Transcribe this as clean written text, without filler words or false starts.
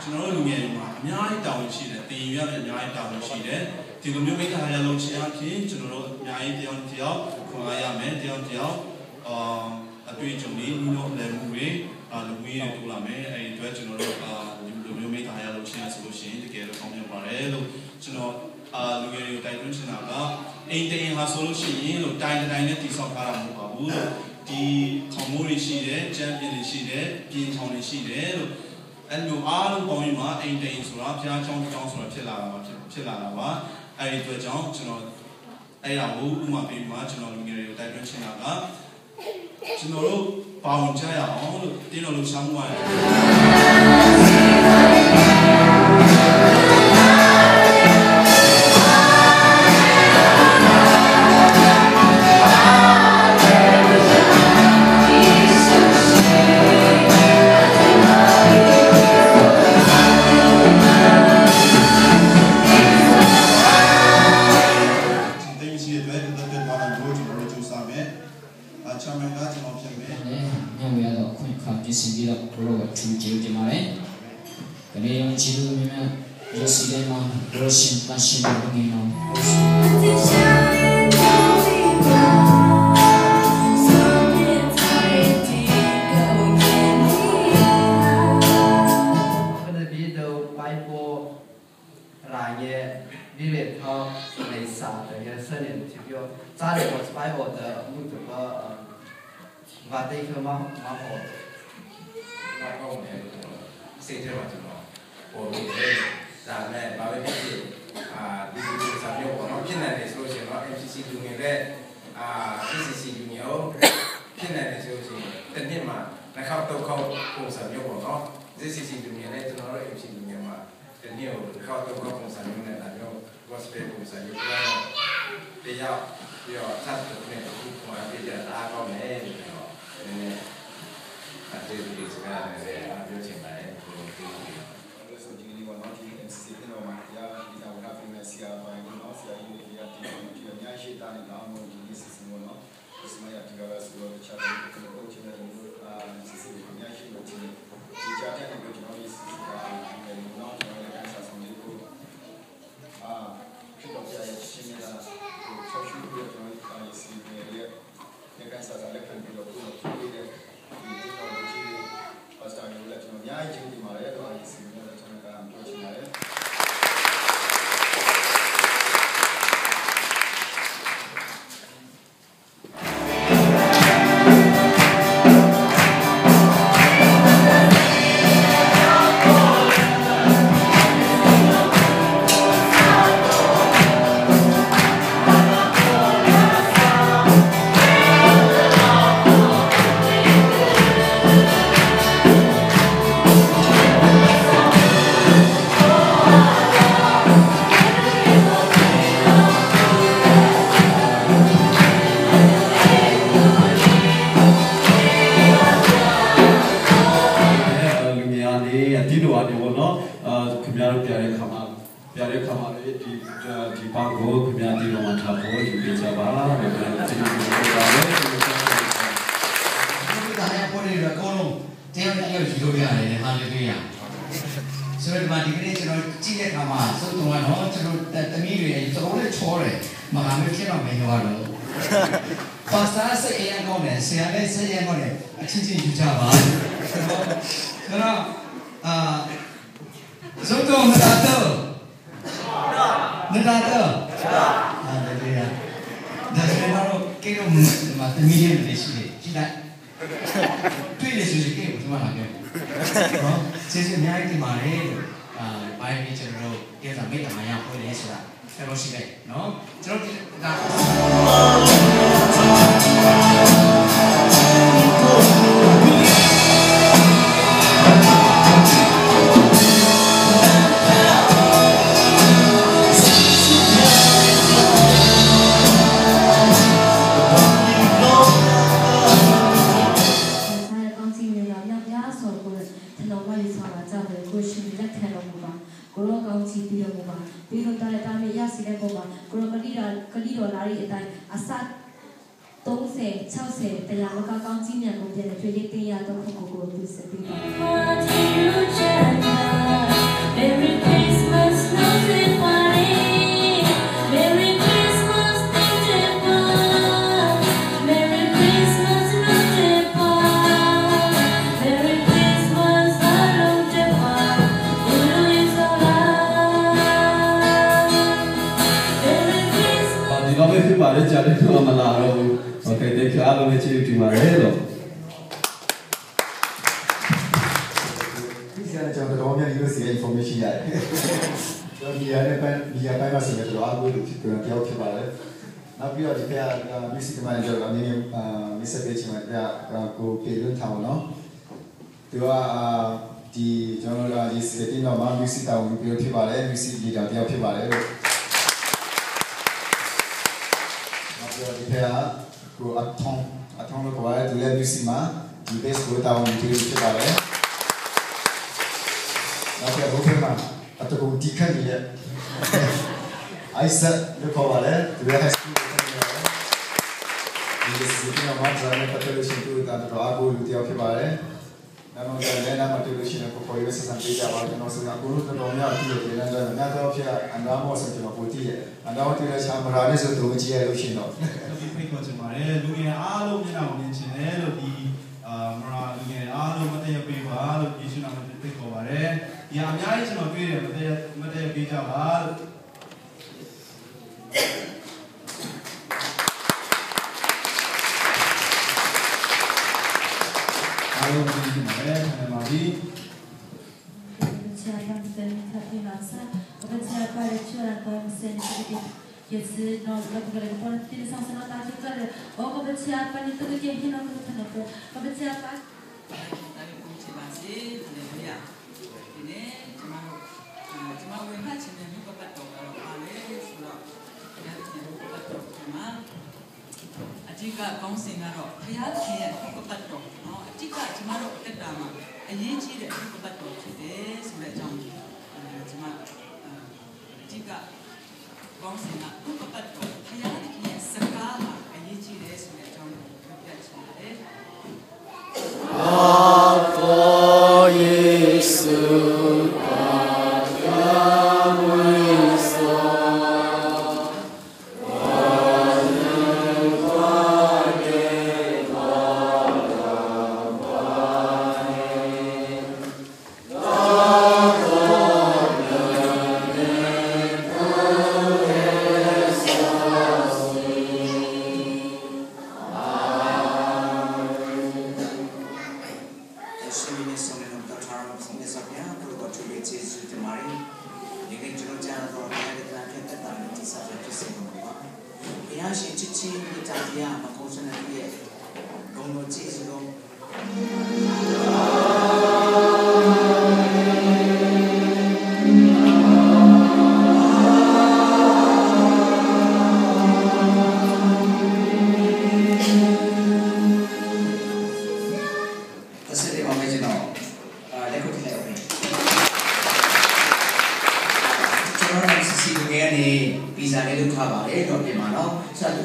ကျွန်တော်တို့လူငယ်တွေမှာအများကြီးတာဝန်ရှိတယ်တင်ယူရတဲ့အများကြီးတာဝန်ရှိတယ်ဒီလိုမျိုးမိသားစုလုံးချင်အဖြစ်ကျွန်တော်တို့အများကြီးတယောက်ခွန်အားရမယ်တယောက်အတွေ့အကြုံတွေလူတို့လည်းမှုတွေလူမျိုးတွေတူလာမယ်အဲ့ဒီအတွက်ကျွန်တော်တို့လူမျိုးမိသားစုလုံးချင်ရဆိုလို့ရှိရင်တကယ်လို့ကောင်းမြတ်ပါတယ်လို့ကျွန်တော်လူငယ်တွေကိုတိုက်တွန်းချင်တာကအိမ်တင်ဟာဆိုလို့ရှိရင်လို့တိုင်းနဲ့တည်ဆောက်ထားတာမဟုတ်ပါဘူးလို့ဒီခေါင်းမိုးတွေရှိတယ်ချမ်းပြင်တွေရှိတယ်ပြင်ချောင်းတွေရှိတယ်လို့အဲ့လိုအားလုံးပေါင်းပြီးမှအိမ်တင်ဆိုတာဖျားချောင်းဆိုတာဖြစ်လာတာပါအဲ့ဒီအတွက်ကြောင့်ကျွန်တော်အဲ့ဒါကိုဥမာပေးမှကျွန်တော်လူငယ်တွေကိုတိုက်တွန်းချင်တာကကျွန်တော်တို့ပါဝင်ကြရအောင်လို့တင်းတော်လို့ရှားမှုရတယ်30 60 တရားမကောင်းကြီးမြန်ကုန်ပြန်တဲ့ဖြည့်လေးတင်ရတော့ခုကိုပြုစပြီးပါ လည်းကြာတယ်တော့မလာတော့ဘူးโอเคတကယ်အားလုံးနဲ့ချစ်တူပါတယ်လို့ဒီစားကြောင့်တော့များဒီလိုစီ information ရတယ်ကျွန်တော်ဒီရတဲ့ဒီရပိုင်းမှာဆိုတော့အားကိုးလို့ဖြစ်တယ်တယောက်ဖြစ်ပါတယ်နောက်ပြီးတော့ဒီကmusic manager အမင်းMr. Page မှာကိုပြေလွန်ထားအောင်နော်သူကဒီကျွန်တော်တို့ဒီ setting တော့မှာ music တောင်ပြီးဖြစ်ပါတယ် music leader တယောက်ဖြစ်ပါတယ်လို့နောက်ပြီးတော့ဒီကိုအထုံးလို့ခေါ်ရတယ်သူလည်း music မှာဒီ bass ကိုတောင်ပြီးဖြစ်ပါတယ်နောက်ပြီးတော့ဘုရားမှာအတကူဒီခန့်ရဲ့Isaacလို့ခေါ်ပါတယ်သူလည်း high school ကိုတက်နေတယ်ဒီ setting မှာဇာတ်နဲ့ပတ်သက်လို့ရှိရင်သူကတော့အကူလူတယောက်ဖြစ်ပါတယ်နောက်တော့လည်းနာမတူလို့ရှိရင်ကိုပေါ်ရွေးဆက်ဆံပေးကြပါကျွန်တော်ဆိုရင်အခုတော့များအပြည့်ပြန်လာတယ်များတော့ဖြစ်အန်ဒါမောဆိုကျွန်တော်ပို့တည်တယ်အန်ဒါမောတည်တဲ့ဆာမရာလေးဆိုသူမကြည့်ရလို့ရှိရင်တော့ဒီဖိတ်ခေါ်ချင်ပါတယ်လူငယ်အားလုံးမျက်နှာကိုမြင်ချင်တယ်လို့ဒီမရာလူငယ်အားလုံးမတည့်ပေးပါလို့ယေရှုနာမနဲ့ဖိတ်ခေါ်ပါတယ်ဒီအများကြီးကျွန်တော်တွေ့တယ်မတည့်ပေးကြပါလို့အားလုံးကြည့်ကြပါမယ်ဆရာမကြီး ဆရာကပြန်ထပ်ပြီးပါစားဘယ်ဆရာကလည်းချွတ်တော့စနေနေ့也是那个我们今天上山大家个人，我们吃啊，把你这个点心那个可能不，我们吃啊把。那你恭喜吧，是，哈利路亚。今天怎么为他今天那个不懂了，阿嘞说了，今天那个不懂什么？啊，这个恭喜那个，他要钱那个不懂，哦，这个怎么了？这个嘛，业绩的那个不懂，是的，是那种，怎么，这个。講成啦，都覺得到係有啲嘢食家嘛，係呢次咧成日將佢嘅出嚟。阿哥耶穌，阿哥耶穌。ရှင်ချစ်ချင်းမြတ်တရားမကုန်းစနရဲ့ဂုဏ်တော်ကျေးဇူးတော်